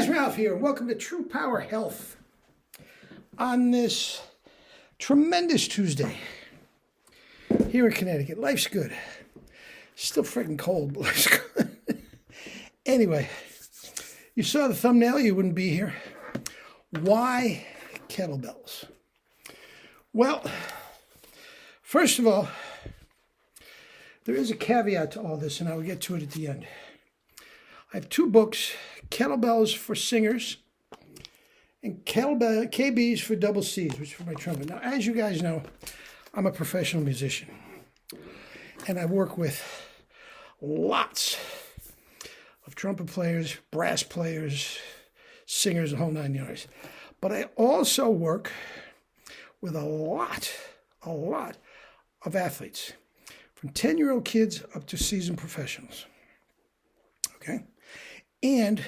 guys, Ralph here. Welcome to True Power Health on this tremendous Tuesday here in Connecticut. Life's good. Still freaking cold, but life's good. Anyway, you saw the thumbnail, you wouldn't be here. Why kettlebells? Well, first of all, there is a caveat to all this, and I will get to it at the end. I have two books, Kettlebells for Singers and KBs for double Cs, which is for my trumpet. Now, as you guys know, I'm a professional musician, and I work with lots of trumpet players, brass players, singers, the whole nine yards. But I also work with a lot of athletes, from 10-year-old kids up to seasoned professionals. Okay? And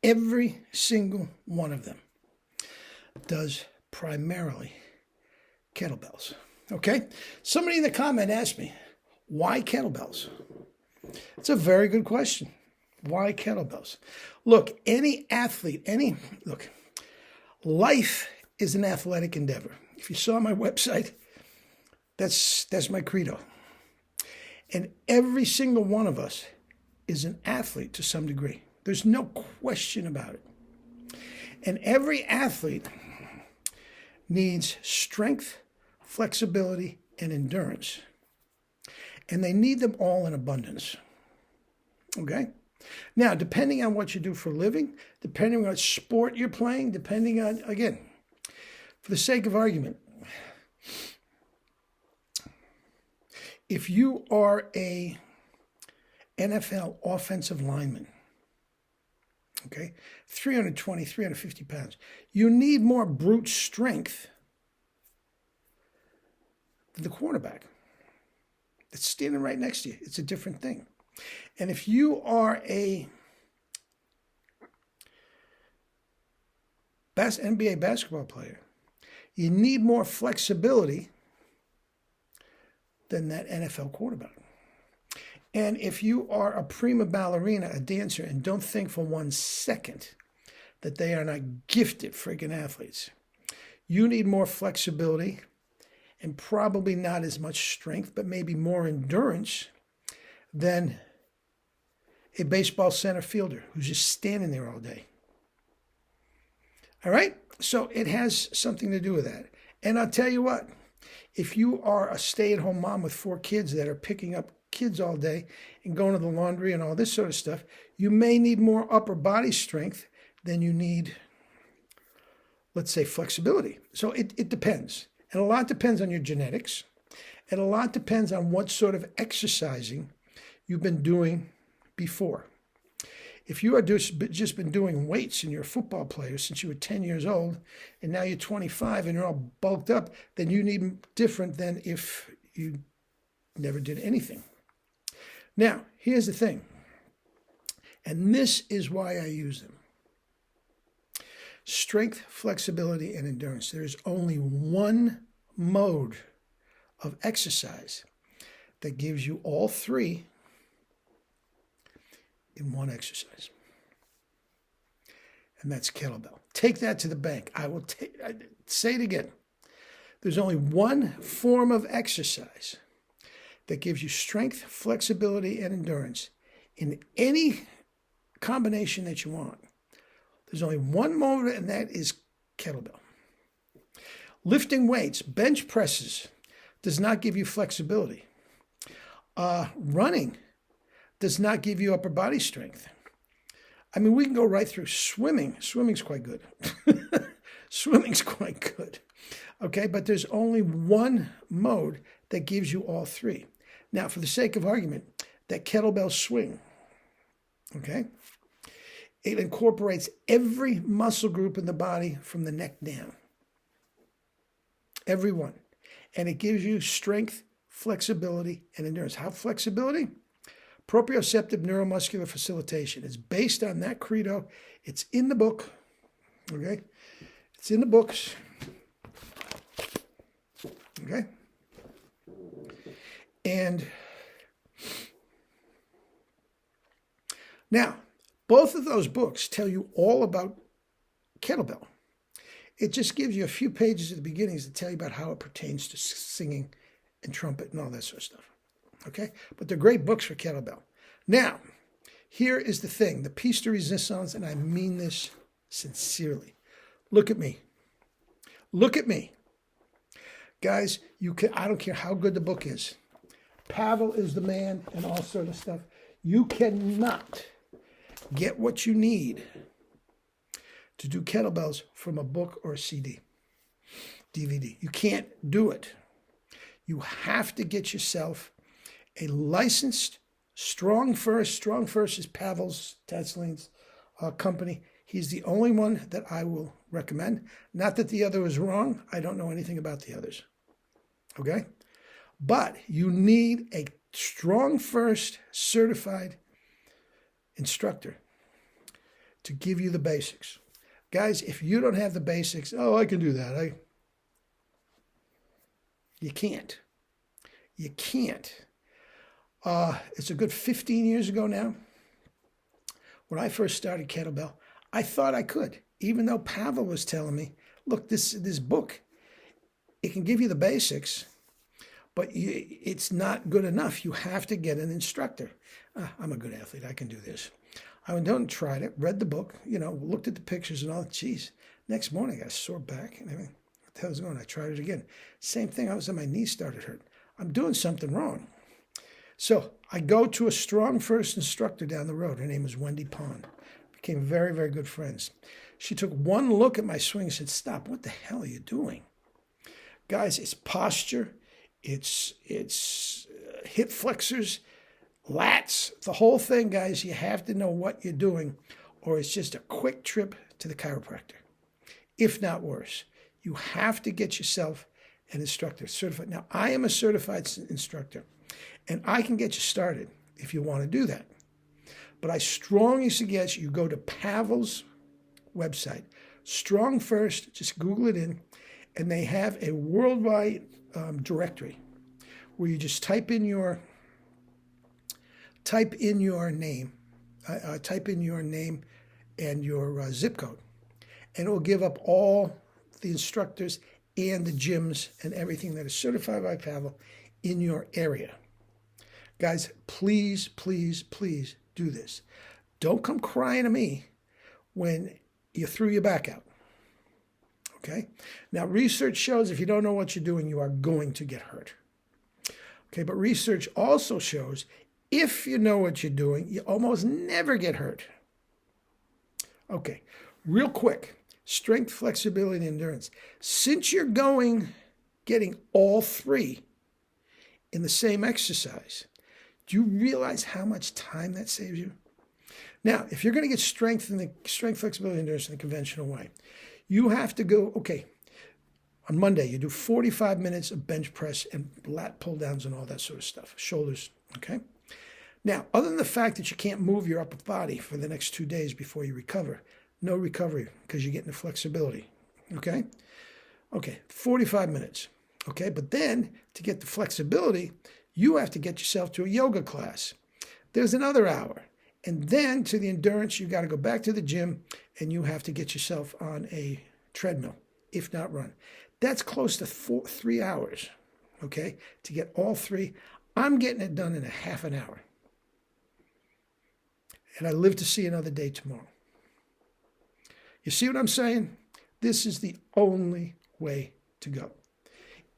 every single one of them does primarily kettlebells. Okay? Somebody in the comment asked me, why kettlebells? It's a very good question. Why kettlebells? Look, any athlete, life is an athletic endeavor. If you saw my website, that's my credo. And every single one of us is an athlete to some degree. There's no question about it. And every athlete needs strength, flexibility, and endurance. And they need them all in abundance. Okay? Now, depending on what you do for a living, depending on what sport you're playing, depending on, again, for the sake of argument, if you are a NFL offensive lineman, okay, 320, 350 pounds, you need more brute strength than the quarterback that's standing right next to you. It's a different thing. And if you are a NBA basketball player, you need more flexibility than that NFL quarterback. And if you are a prima ballerina, a dancer, and don't think for 1 second that they are not gifted freaking athletes, you need more flexibility and probably not as much strength, but maybe more endurance than a baseball center fielder who's just standing there all day. All right? So it has something to do with that. And I'll tell you what, if you are a stay-at-home mom with 4 kids that are picking up kids all day and going to the laundry and all this sort of stuff, you may need more upper body strength than you need, let's say, flexibility. So it depends. And a lot depends on your genetics. And a lot depends on what sort of exercising you've been doing before. If you are just been doing weights and you're a football player since you were 10 years old and now you're 25 and you're all bulked up, then you need different than if you never did anything. Now, here's the thing, and this is why I use them. Strength, flexibility, and endurance. There's only one mode of exercise that gives you all three in one exercise. And that's kettlebell. Take that to the bank. I say it again. There's only one form of exercise that gives you strength, flexibility, and endurance in any combination that you want. There's only one mode, and that is kettlebell. Lifting weights, bench presses, does not give you flexibility. Running does not give you upper body strength. I mean, we can go right through swimming. Swimming's quite good. Swimming's quite good. Okay, but there's only one mode that gives you all three. Now, for the sake of argument, that kettlebell swing, okay, it incorporates every muscle group in the body from the neck down. Every one. And it gives you strength, flexibility, and endurance. How flexibility? Proprioceptive neuromuscular facilitation. It's based on that credo. It's in the book. Okay? It's in the books. Okay? And now, Both of those books tell you all about kettlebell. It just gives you a few pages at the beginnings to tell you about how it pertains to singing and trumpet and all that sort of stuff. Okay? But they're great books for kettlebell. Now, here is the thing, the piece de resistance, and I mean this sincerely. Look at me. Look at me. Guys, I don't care how good the book is. Pavel is the man and all sort of stuff. You cannot get what you need to do kettlebells from a book or a CD, DVD. You can't do it. You have to get yourself a licensed Strong First. Strong First is Pavel's Taslin's company. He's the only one that I will recommend. Not that the other was wrong. I don't know anything about the others. Okay? But you need a Strong First certified instructor to give you the basics. Guys, if you don't have the basics, oh, I can do that. You can't. You can't. It's a good 15 years ago now. When I first started kettlebell, I thought I could, even though Pavel was telling me, look, this book, it can give you the basics, but it's not good enough. You have to get an instructor. I'm a good athlete. I can do this. I went down and tried it, read the book, looked at the pictures and all. Geez, next morning I got a sore back. And what the hell was going on? I tried it again. Same thing. All of a sudden my knee started hurting. I'm doing something wrong. So I go to a Strong First instructor down the road. Her name was Wendy Pond. Became very, very good friends. She took one look at my swing and said, stop, what the hell are you doing? Guys, it's posture, it's hip flexors, lats, the whole thing, guys. You have to know what you're doing, or it's just a quick trip to the chiropractor, if not worse. You have to get yourself an instructor, certified. Now, I am a certified instructor, and I can get you started if you want to do that. But I strongly suggest you go to Pavel's website, Strong First, just Google it in, and they have a worldwide directory where you just type in your name and your zip code, and it will give up all the instructors and the gyms and everything that is certified by Pavel in your area. Guys, please, please, please do this. Don't come crying to me when you threw your back out. Okay? Now, research shows if you don't know what you're doing, you are going to get hurt. Okay, but research also shows if you know what you're doing, you almost never get hurt. Okay, real quick, strength, flexibility, and endurance. Since you're getting all three in the same exercise, do you realize how much time that saves you? Now, if you're going to get strength, flexibility, and endurance in the conventional way, you have to go, okay, on Monday, you do 45 minutes of bench press and lat pull downs and all that sort of stuff, shoulders, okay? Now, other than the fact that you can't move your upper body for the next 2 days before you recover, no recovery because you're getting the flexibility, okay? Okay, 45 minutes, okay? But then to get the flexibility, you have to get yourself to a yoga class. There's another hour. And then to the endurance, you got to go back to the gym and you have to get yourself on a treadmill, if not run. That's close to 3 hours, okay, to get all three. I'm getting it done in a half an hour. And I live to see another day tomorrow. You see what I'm saying? This is the only way to go.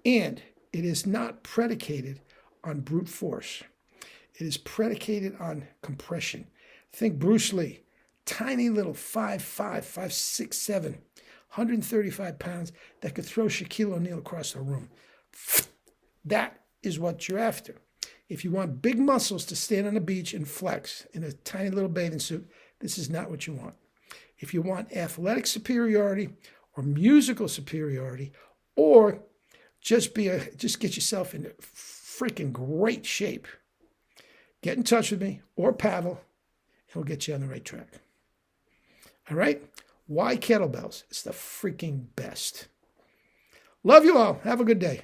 And it is not predicated on brute force. It is predicated on compression. Think Bruce Lee, tiny little 5'5", 5'6", 7", 135 pounds that could throw Shaquille O'Neal across the room. That is what you're after. If you want big muscles to stand on the beach and flex in a tiny little bathing suit, this is not what you want. If you want athletic superiority or musical superiority, or just get yourself in freaking great shape, get in touch with me or Pavel, and we'll get you on the right track. All right? Why kettlebells? It's the freaking best. Love you all. Have a good day.